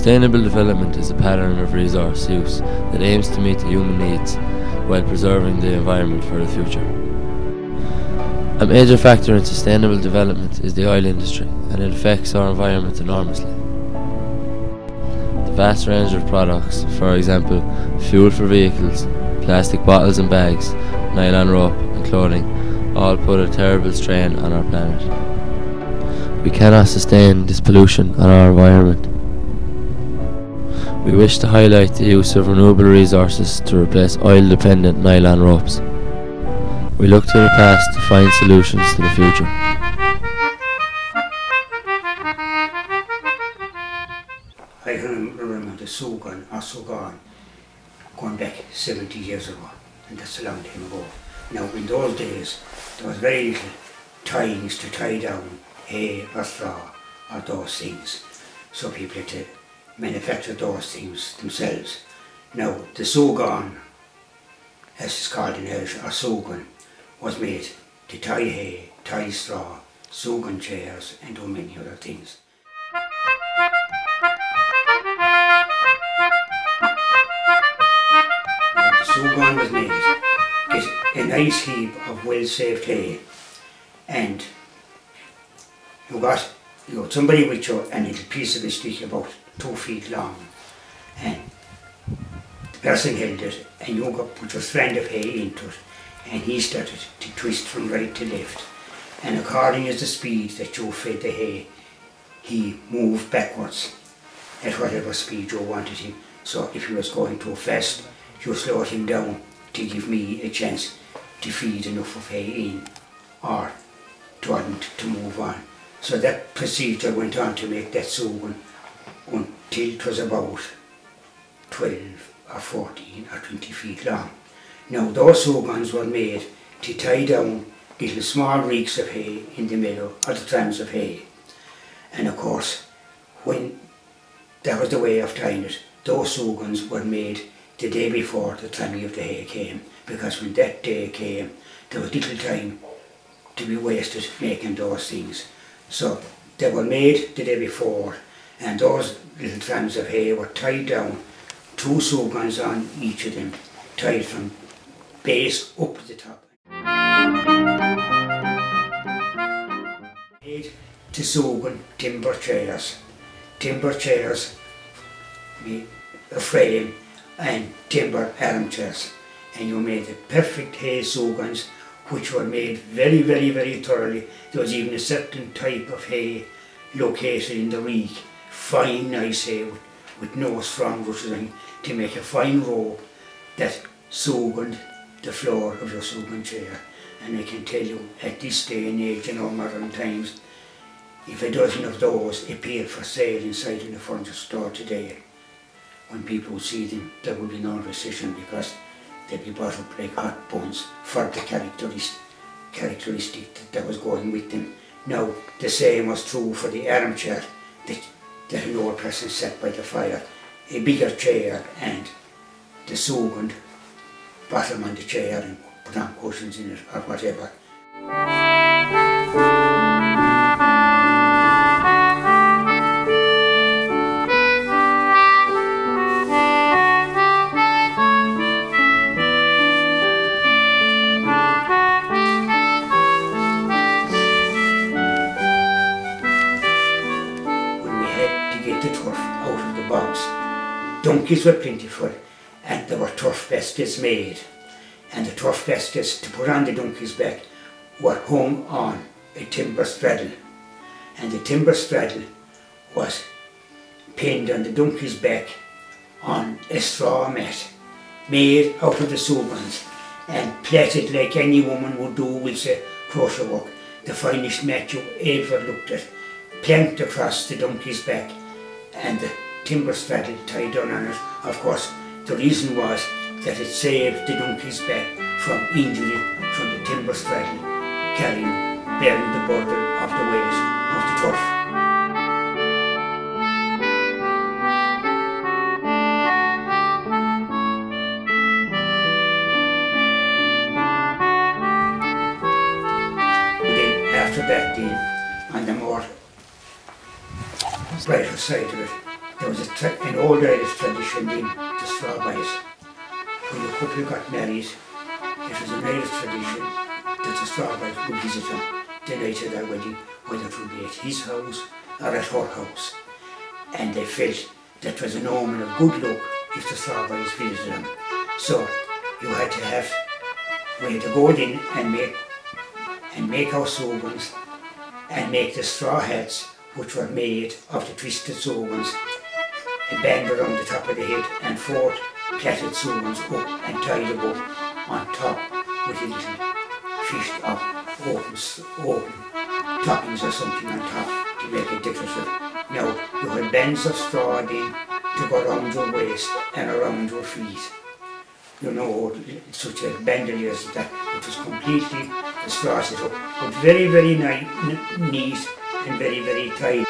Sustainable development is a pattern of resource use that aims to meet the human needs while preserving the environment for the future. A major factor in sustainable development is the oil industry, and it affects our environment enormously. The vast range of products, for example, fuel for vehicles, plastic bottles and bags, nylon rope and clothing, all put a terrible strain on our planet. We cannot sustain this pollution on our environment. We wish to highlight the use of renewable resources to replace oil-dependent nylon ropes. We look to the past to find solutions to the future. I can remember the Súgan or Sugan going back 70 years ago, and that's a long time ago. Now in those days there was very little tyings to tie down hay or straw or those things, so people had to manufacture those things themselves. Now the Súgan, as it's called in Irish, or Súgan, was made to tie hay, tie straw, Súgan chairs and do many other things. Now the Súgan was made to get a nice heap of well-saved hay, and you got somebody with you a little piece of a stick about 2 feet long, and the person held it, and you got put your strand of hay into it, and he started to twist from right to left, and according as the speed that you fed the hay, he moved backwards at whatever speed you wanted him. So if he was going too fast, you slowed him down to give me a chance to feed enough of hay in, or to move on. So that procedure went on to make that Súgan until it was about 12 or 14 or 20 feet long. Now those Súgans were made to tie down little small reeks of hay in the meadow, or the trams of hay. And of course, when that was the way of tying it, those Súgans were made the day before the trimming of the hay came, because when that day came, there was little time to be wasted making those things. So they were made the day before, and those little trams of hay were tied down, 2 Súgans on each of them, tied from base up to the top. Made to Súgan timber chairs with a frame and timber armchairs, and you made the perfect hay Súgans, which were made very, very, very thoroughly. There was even a certain type of hay located in the reek, fine nice hay with no strong roots, to make a fine rope that Súganed the floor of your Súgan chair. And I can tell you, at this day and age, in our modern times, if a dozen of those appear for sale inside in a furniture store today, when people would see them, there would be no recession, because they'd be bought up like hot buns for the characteristic that was going with them. Now, the same was true for the armchair that an old person sat by the fire. A bigger chair and the Súgan bottom on the chair and put on cushions in it or whatever. Donkeys were plentiful, and there were turf baskets made, and the turf baskets to put on the donkey's back were hung on a timber straddle, and the timber straddle was pinned on the donkey's back on a straw mat made out of the Súgans and plaited like any woman would do with a crochet work, the finest mat you ever looked at, planked across the donkey's back, and the timber straddle tied down on it. Of course, the reason was that it saved the donkey's back from injury from the timber straddle bearing the burden of the weight of the turf. After that, on the more brighter side of it, there was an old Irish tradition in the straw boys. When the couple got married, it was an Irish tradition that the straw boys would visit them the night of their wedding, whether it would be at his house or at her house. And they felt that was an omen of good luck if the straw boys visited them. So you had to have, we had to go in and make our Sugans and make the straw hats, which were made of the twisted Sugans, a band around the top of the head, and 4 plaited Sugans up and tied them up on top with a little fished up open toppings or something on top to make it decorative. Now you had bands of straw in to go around your waist and around your feet. You know, such a bandoliers that it was completely the straw set up, but very, very neat and very, very tight.